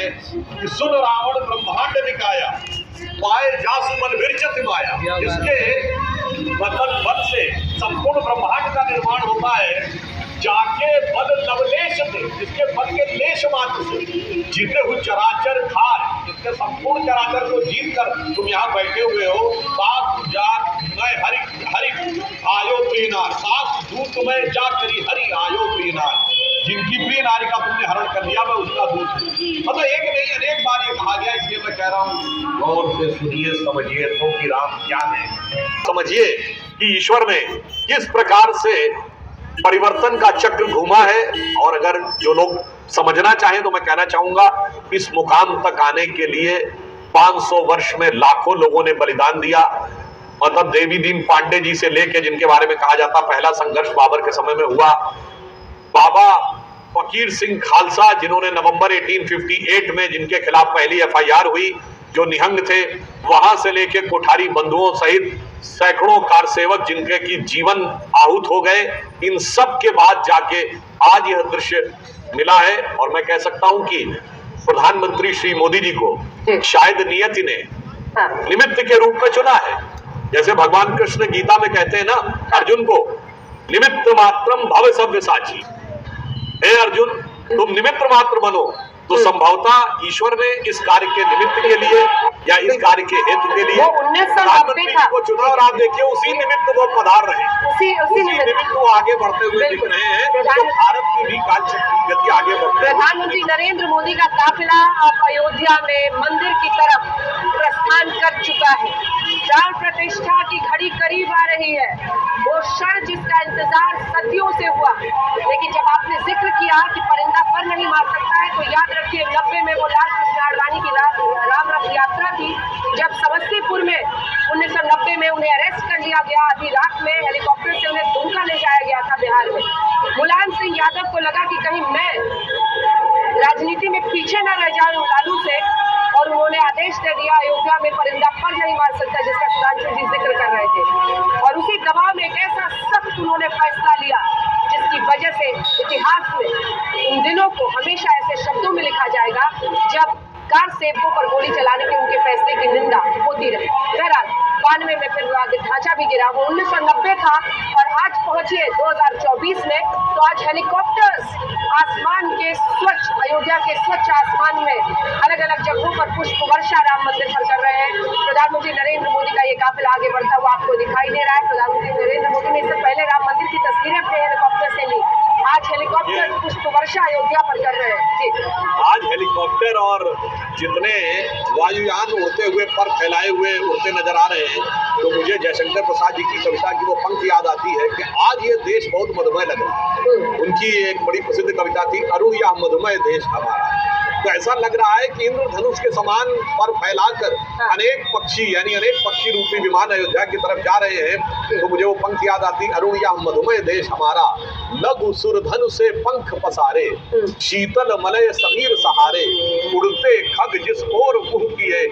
है कि सुन रावण ब्रह्मांड निकाया, पाए जासु मन विरचत माया। इसके मतलब बल से संपूर्ण ब्रह्मांड का निर्माण होता है, जाके बल लवलेश थे, जिसके बल के लेश मात्र से जीते हुए चराचर खार, जिसके संपूर्ण चराचर को जीत कर तुम यहाँ बैठे हुए हो। सात जार मैं हरि हरि आयो प्रियनार, सात दूत मैं जा करी हरि आयो प्रियनार। जिनकी प्रिय नारी का तुमने हरण कर लिया, मैं उसका दूत हूँ। मतलब एक नहीं अनेक बार ये कहा गया, इसलिए मैं कह रहा हूँ गौर से सुनिए, समझिए तो कि राम क्या है। समझिए कि ईश्वर ने किस प्रकार से परिवर्तन का चक्र घूमा है। और अगर जो लोग समझना चाहें तो मैं कहना चाहूंगा, इस मुकाम तक आने के लिए 500 वर्ष में लाखों लोगों ने बलिदान दिया। मतलब देवी दीन पांडे जी से लेके, जिनके बारे में कहा जाता पहला संघर्ष बाबर के समय में हुआ, बाबा फकीर सिंह खालसा जिन्होंने नवंबर 1858 में जिनके खिलाफ पहली एफआईआर हुई, जो निहंग थे, वहां से लेके कोठारी बंधुओं सहित सैकड़ों कार सेवक जिनके की जीवन आहूत हो गए, इन सब के बाद जाके आज यह दृश्य मिला है। और मैं कह सकता हूं कि प्रधानमंत्री श्री मोदी जी को शायद नियति ने निमित्त के रूप में चुना है। जैसे भगवान कृष्ण गीता में कहते हैं ना अर्जुन को, निमित्त मात्रम भव सव्यसाची। हे अर्जुन, तुम निमित्त मात्र बनो। तो संभवतः ईश्वर ने इस कार्य के निमित्त के लिए या इस कार्य के हेतु के लिए प्रधानमंत्री को चुना, और आप देखिए उसी निमित्त वो पधार रहे हैं, उसी निमित्त वो आगे बढ़ते हुए दिख रहे हैं। तो भारत की भी कालचक्र गति आगे बढ़ रही है। प्रधानमंत्री नरेंद्र मोदी का काफिला अब अयोध्या में मंदिर की तरफ प्रस्थान कर चुका है। प्राण प्रतिष्ठा की घड़ी करीब आ रही है, वो क्षण जिसका इंतजार सदियों से हुआ। लेकिन जब आपने जिक्र किया कि परिंदा पर नहीं मार सकता है, तो याद रखिए 90 में वो लाल कृष्ण आडवाणी की राम रथ यात्रा थी, जब समस्तीपुर में 1990 में उन्हें अरेस्ट कर लिया गया। आधी रात में हेलीकॉप्टर से उन्हें दुमका ले जाया गया था बिहार में। मुलायम सिंह यादव को लगा कि कहीं मैं राजनीति में पीछे न रह जाऊं लालू से, और उन्होंने आदेश दे दिया अयोध्या में परिंदा पर नहीं मार सकता, जिसका सुधांशु जी जिक्र कर रहे थे। और उसी दबाव में एक ऐसा सख्त उन्होंने फैसला लिया जिसकी वजह से इतिहास में उन दिनों को हमेशा ऐसे शब्दों में लिखा जाएगा जब कार सेवकों पर गोली चलाने के उनके फैसले की निंदा होती रही। बहरहाल 92 में फिर ढांचा भी गिरा, वो 1990 था। और आज पहुंचिए 2024 में, तो आज हेलीकॉप्टर्स आसमान के स्वच्छ, अयोध्या के स्वच्छ आसमान में अलग अलग जगहों पर पुष्प वर्षा राम मंदिर पर कर रहे हैं। प्रधानमंत्री नरेंद्र मोदी का ये काफिला आगे बढ़ता हुआ आपको दिखाई दे रहा है। प्रधानमंत्री नरेंद्र मोदी ने इससे पहले राम मंदिर की तस्वीरें अपने हेलीकॉप्टर से ली, आज हेलीकॉप्टर पुष्प वर्षा अयोध्या पर कर रहे हैं। जी, आज हेलीकॉप्टर और जितने वायुयान उड़ते हुए पर फैलाए हुए उड़ते नजर आ रहे हैं, तो मुझे जयशंकर प्रसाद जी की कविता की वो पंक्ति याद आती है कि आज ये देश बहुत मधुमय लग रहा है। उनकी एक बड़ी प्रसिद्ध कविता थी, अरुण यह मधुमय देश हमारा। तो ऐसा लग रहा है कि इंद्रधनुष के समान पर फैलाकर अनेक पक्षी, यानी अनेक पक्षी रूपी विमान अयोध्या की तरफ जा रहे हैं। तो मुझे वो पंक्ति याद आती, अरुण यह मधुमय देश हमारा, लघु सुरधनु से पंख पसारे, शीतल मलय समीर सहारे, उड़ते खग जिस ओर मुँह किए।